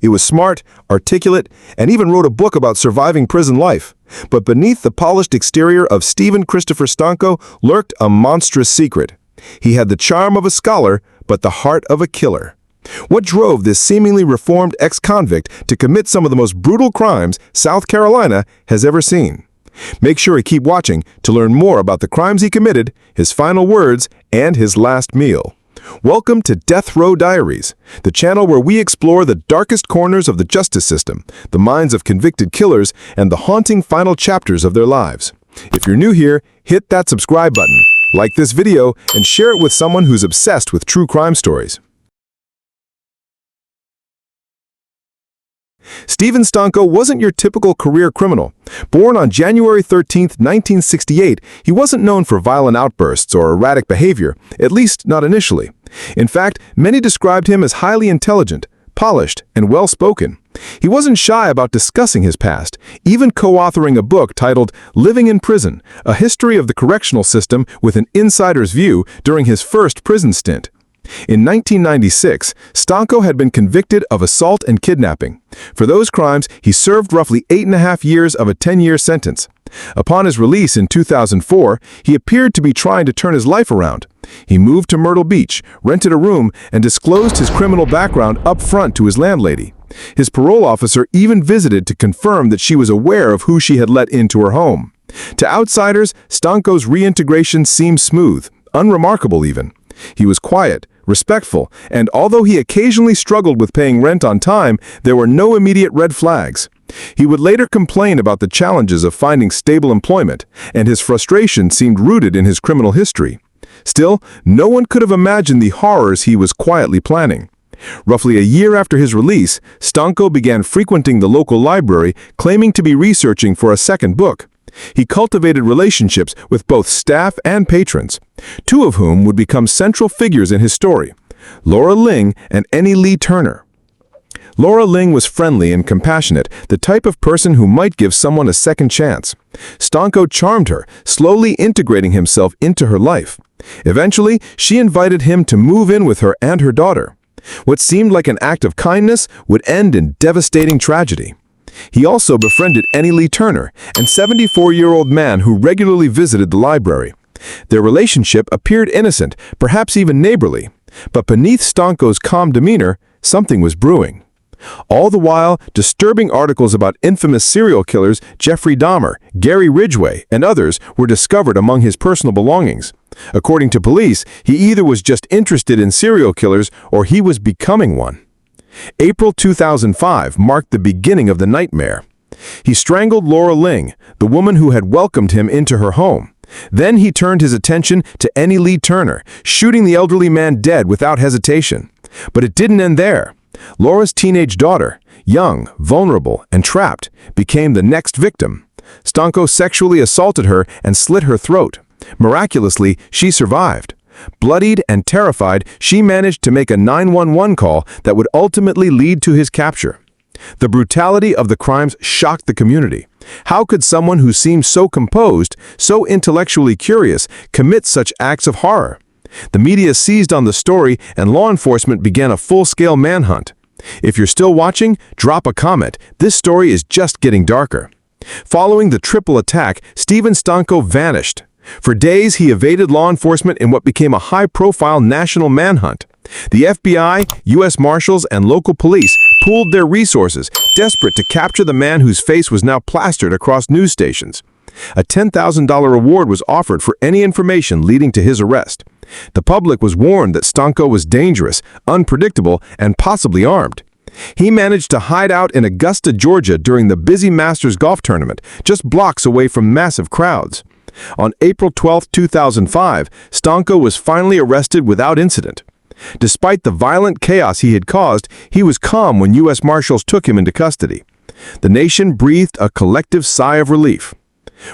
He was smart, articulate, and even wrote a book about surviving prison life. But beneath the polished exterior of Stephen Christopher Stanko lurked a monstrous secret. He had the charm of a scholar, but the heart of a killer. What drove this seemingly reformed ex-convict to commit some of the most brutal crimes South Carolina has ever seen? Make sure to keep watching to learn more about the crimes he committed, his final words, and his last meal. Welcome to Death Row Diaries, the channel where we explore the darkest corners of the justice system, the minds of convicted killers, and the haunting final chapters of their lives. If you're new here, hit that subscribe button, like this video, and share it with someone who's obsessed with true crime stories. Stephen Stanko wasn't your typical career criminal. Born on January 13, 1968, he wasn't known for violent outbursts or erratic behavior, at least not initially. In fact, many described him as highly intelligent, polished, and well-spoken. He wasn't shy about discussing his past, even co-authoring a book titled Living in Prison, a history of the correctional system with an insider's view during his first prison stint. In 1996, Stanko had been convicted of assault and kidnapping. For those crimes, he served roughly 8.5 years of a 10-year sentence. Upon his release in 2004, he appeared to be trying to turn his life around. He moved to Myrtle Beach, rented a room, and disclosed his criminal background up front to his landlady. His parole officer even visited to confirm that she was aware of who she had let into her home. To outsiders, Stanko's reintegration seemed smooth, unremarkable even. He was quiet, respectful, and although he occasionally struggled with paying rent on time, there were no immediate red flags. He would later complain about the challenges of finding stable employment, and his frustration seemed rooted in his criminal history. Still, no one could have imagined the horrors he was quietly planning. Roughly a year after his release, Stanko began frequenting the local library, claiming to be researching for a second book. He cultivated relationships with both staff and patrons, two of whom would become central figures in his story, Laura Ling and Annie Lee Turner. Laura Ling was friendly and compassionate, the type of person who might give someone a second chance. Stanko charmed her, slowly integrating himself into her life. Eventually, she invited him to move in with her and her daughter. What seemed like an act of kindness would end in devastating tragedy. He also befriended Annie Lee Turner, an 74-year-old man who regularly visited the library. Their relationship appeared innocent, perhaps even neighborly, but beneath Stanko's calm demeanor, something was brewing. All the while, disturbing articles about infamous serial killers Jeffrey Dahmer, Gary Ridgway, and others were discovered among his personal belongings. According to police, he either was just interested in serial killers or he was becoming one. April 2005 marked the beginning of the nightmare. He strangled Laura Ling, the woman who had welcomed him into her home. Then he turned his attention to Annie Lee Turner, shooting the elderly man dead without hesitation. But it didn't end there. Laura's teenage daughter, young, vulnerable, and trapped, became the next victim. Stanko sexually assaulted her and slit her throat. Miraculously, she survived. Bloodied and terrified, she managed to make a 911 call that would ultimately lead to his capture. The brutality of the crimes shocked the community. How could someone who seemed so composed, so intellectually curious, commit such acts of horror? The media seized on the story, and law enforcement began a full-scale manhunt. If you're still watching, drop a comment. This story is just getting darker. Following the triple attack, Stephen Stanko vanished. For days, he evaded law enforcement in what became a high-profile national manhunt. The FBI, U.S. Marshals, and local police pooled their resources, desperate to capture the man whose face was now plastered across news stations. A $10,000 reward was offered for any information leading to his arrest. The public was warned that Stanko was dangerous, unpredictable, and possibly armed. He managed to hide out in Augusta, Georgia during the busy Masters golf tournament, just blocks away from massive crowds. On April 12, 2005, Stanko was finally arrested without incident. Despite the violent chaos he had caused, he was calm when U.S. Marshals took him into custody. The nation breathed a collective sigh of relief.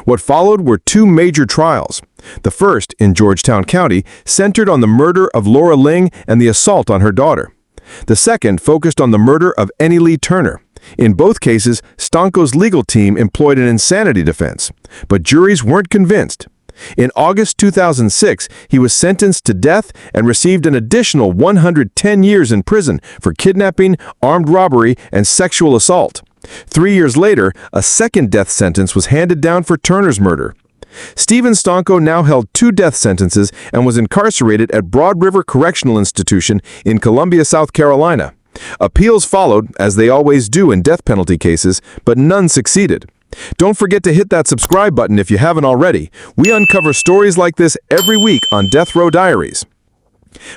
What followed were two major trials. The first, in Georgetown County, centered on the murder of Laura Ling and the assault on her daughter. The second focused on the murder of Annie Lee Turner. In both cases, Stanko's legal team employed an insanity defense, but juries weren't convinced. In August 2006, he was sentenced to death and received an additional 110 years in prison for kidnapping, armed robbery, and sexual assault. 3 years later, a second death sentence was handed down for Turner's murder. Stephen Stanko now held 2 death sentences and was incarcerated at Broad River Correctional Institution in Columbia, South Carolina. Appeals followed, as they always do in death penalty cases, but none succeeded. Don't forget to hit that subscribe button if you haven't already. We uncover stories like this every week on Death Row Diaries.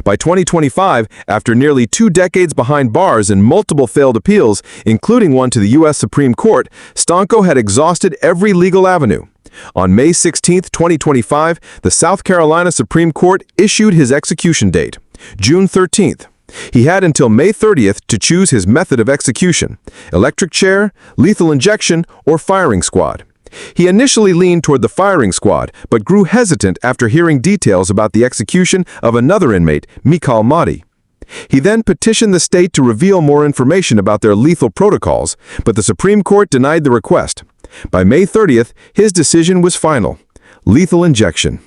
By 2025, after nearly 2 decades behind bars and multiple failed appeals, including one to the U.S. Supreme Court, Stanko had exhausted every legal avenue. On May 16, 2025, the South Carolina Supreme Court issued his execution date, June 13th. He had until May 30th to choose his method of execution: electric chair, lethal injection, or firing squad. He initially leaned toward the firing squad, but grew hesitant after hearing details about the execution of another inmate, Mikal Mahdi. He then petitioned the state to reveal more information about their lethal protocols, but the Supreme Court denied the request. By May 30th, his decision was final: lethal injection.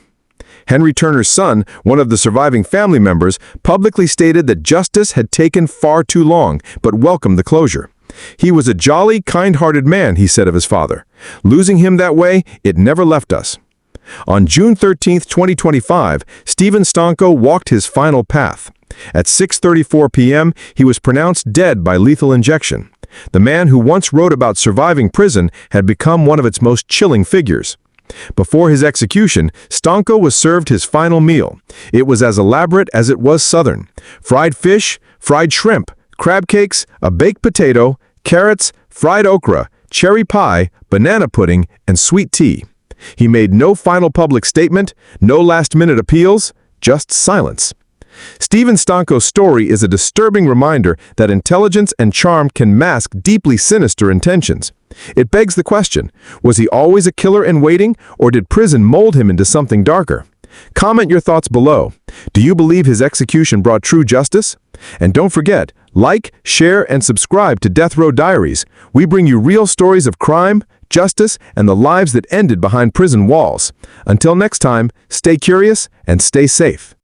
Henry Turner's son, one of the surviving family members, publicly stated that justice had taken far too long, but welcomed the closure. He was a jolly, kind-hearted man, he said of his father. Losing him that way, it never left us. On June 13, 2025, Stephen Stanko walked his final path. At 6:34 p.m., he was pronounced dead by lethal injection. The man who once wrote about surviving prison had become one of its most chilling figures. Before his execution, Stanko was served his final meal. It was as elaborate as it was southern: fried fish, fried shrimp, crab cakes, a baked potato, carrots, fried okra, cherry pie, banana pudding, and sweet tea. He made no final public statement, no last-minute appeals, just silence. Stephen Stanko's story is a disturbing reminder that intelligence and charm can mask deeply sinister intentions. It begs the question: was he always a killer in waiting, or did prison mold him into something darker? Comment your thoughts below. Do you believe his execution brought true justice? And don't forget, like, share, and subscribe to Death Row Diaries. We bring you real stories of crime, justice, and the lives that ended behind prison walls. Until next time, stay curious and stay safe.